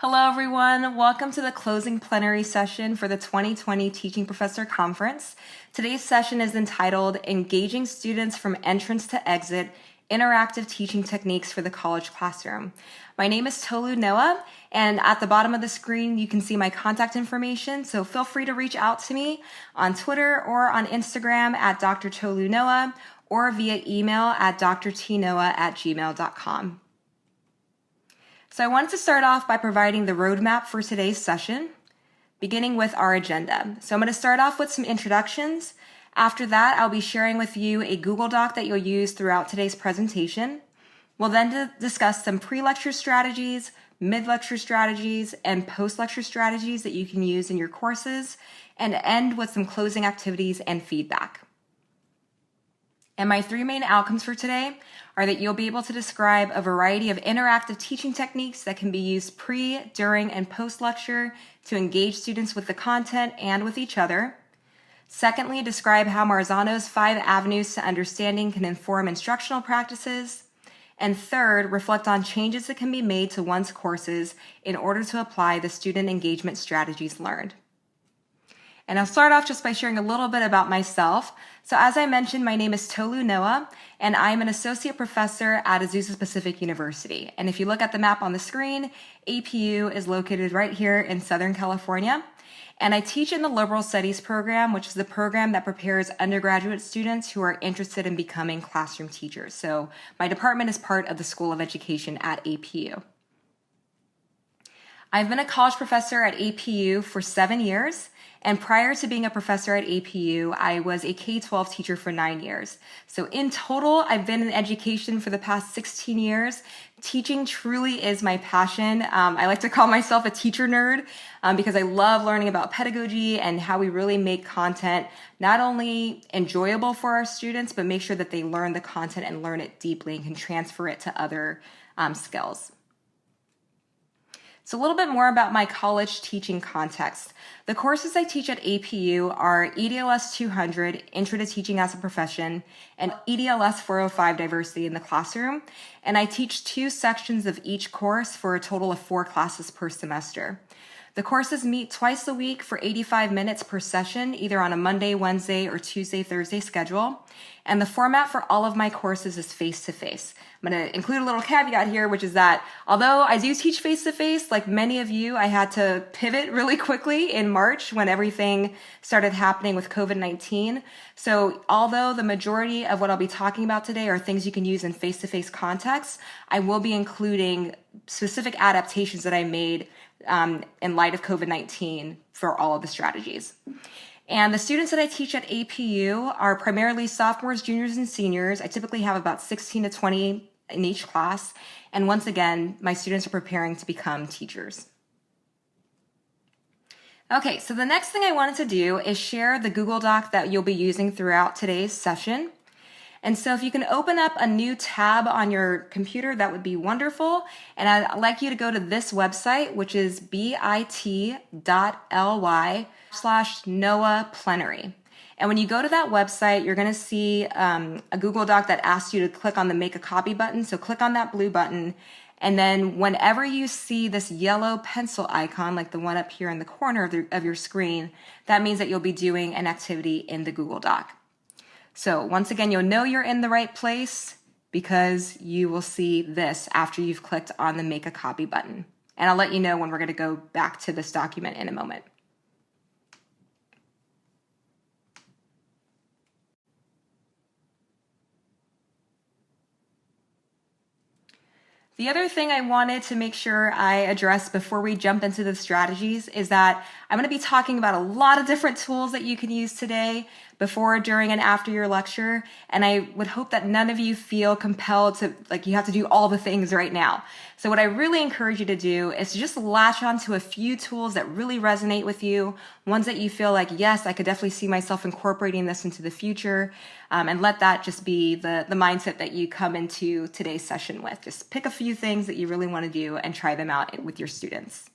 Hello everyone, welcome to the closing plenary session for the 2020 Teaching Professor Conference. Today's session is entitled Engaging Students from Entrance to Exit, Interactive Teaching Techniques for the College Classroom. My name is Tolu Noah, and at the bottom of the screen you can see my contact information, so feel free to reach out to me on Twitter or on Instagram at Dr. Tolu Noah or via email at drtnoah@gmail.com. So I wanted to start off by providing the roadmap for today's session, beginning with our agenda. So I'm going to start off with some introductions. After that, I'll be sharing with you a Google Doc that you'll use throughout today's presentation. We'll then discuss some pre-lecture strategies, mid-lecture strategies, and post-lecture strategies that you can use in your courses, and end with some closing activities and feedback. And my three main outcomes for today are that you'll be able to describe a variety of interactive teaching techniques that can be used pre, during, and post-lecture to engage students with the content and with each other. Secondly, describe how Marzano's 5 avenues to understanding can inform instructional practices. And third, reflect on changes that can be made to one's courses in order to apply the student engagement strategies learned. And I'll start off just by sharing a little bit about myself. So as I mentioned, my name is Tolu Noah, and I'm an associate professor at Azusa Pacific University. And if you look at the map on the screen, APU is located right here in Southern California. And I teach in the Liberal Studies program, which is the program that prepares undergraduate students who are interested in becoming classroom teachers. So my department is part of the School of Education at APU. I've been a college professor at APU for 7 years, and prior to being a professor at APU, I was a K-12 teacher for 9 years. So in total, I've been in education for the past 16 years. Teaching truly is my passion. I like to call myself a teacher nerd because I love learning about pedagogy and how we really make content not only enjoyable for our students, but make sure that they learn the content and learn it deeply and can transfer it to other skills. So a little bit more about my college teaching context. The courses I teach at APU are EDLS 200, Intro to Teaching as a Profession, and EDLS 405, Diversity in the Classroom. And I teach 2 sections of each course for a total of 4 classes per semester. The courses meet twice a week for 85 minutes per session, either on a Monday, Wednesday, or Tuesday, Thursday schedule. And the format for all of my courses is face-to-face. I'm going to include a little caveat here, which is that although I do teach face-to-face, like many of you, I had to pivot really quickly in March when everything started happening with COVID-19. So although the majority of what I'll be talking about today are things you can use in face-to-face contexts, I will be including specific adaptations that I made in light of COVID-19 for all of the strategies. And the students that I teach at APU are primarily sophomores, juniors, and seniors. I typically have about 16 to 20 in each class. And once again, my students are preparing to become teachers. Okay, so the next thing I wanted to do is share the Google Doc that you'll be using throughout today's session. And so if you can open up a new tab on your computer, that would be wonderful. And I'd like you to go to this website, which is bit.ly/Noah Plenary. And when you go to that website, you're going to see a Google Doc that asks you to click on the Make a Copy button. So click on that blue button. And then whenever you see this yellow pencil icon, like the one up here in the corner of your screen, that means that you'll be doing an activity in the Google Doc. So once again, you'll know you're in the right place because you will see this after you've clicked on the Make a Copy button. And I'll let you know when we're going to go back to this document in a moment. The other thing I wanted to make sure I address before we jump into the strategies is that I'm going to be talking about a lot of different tools that you can use today, before, during, and after your lecture. And I would hope that none of you feel compelled to, like, you have to do all the things right now. So what I really encourage you to do is to just latch onto a few tools that really resonate with you, ones that you feel like, yes, I could definitely see myself incorporating this into the future, and let that just be the mindset that you come into today's session with. Just pick a few things that you really want to do and try them out with your students.